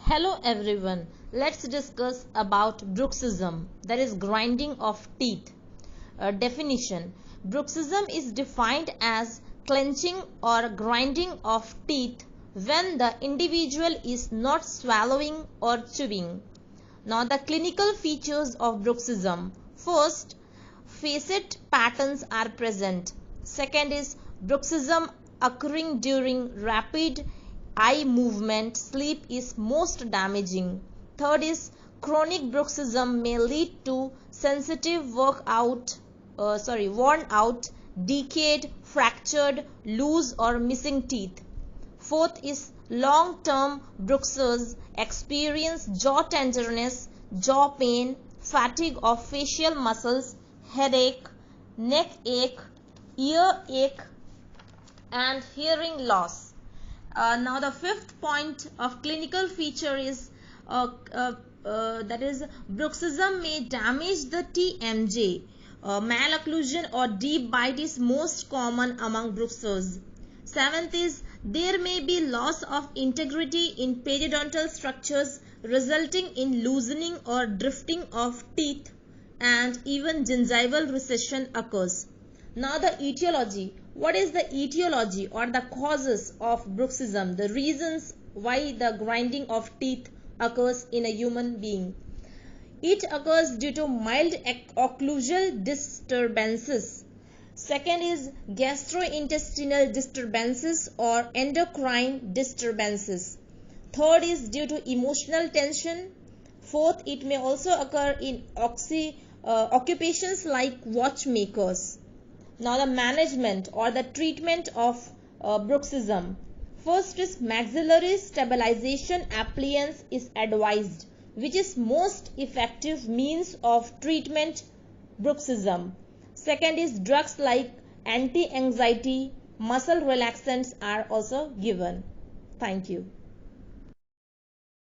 Hello everyone, let's discuss about bruxism, that is grinding of teeth. Definition: bruxism is defined as clenching or grinding of teeth when the individual is not swallowing or chewing. Now the clinical features of bruxism: first, facet patterns are present. Second is bruxism occurring during rapid eye movement. Sleep is most damaging. Third is chronic bruxism may lead to sensitive worn out, decayed, fractured, loose or missing teeth. Fourth is long-term bruxers experience jaw tenderness, jaw pain, fatigue of facial muscles, headache, neck ache, ear ache, and hearing loss. Now the fifth point of clinical feature is that is bruxism may damage the TMJ. Malocclusion or deep bite is most common among bruxers. Seventh is there may be loss of integrity in periodontal structures resulting in loosening or drifting of teeth, and even gingival recession occurs. Now the etiology. What is the etiology or the causes of bruxism? The reasons why the grinding of teeth occurs in a human being. It occurs due to mild occlusal disturbances. Second is gastrointestinal disturbances or endocrine disturbances. Third is due to emotional tension. Fourth, it may also occur in occupations like watchmakers. Now the management or the treatment of bruxism. First is maxillary stabilization appliance is advised, which is most effective means of treatment bruxism. Second is drugs like anti-anxiety, muscle relaxants are also given. Thank you.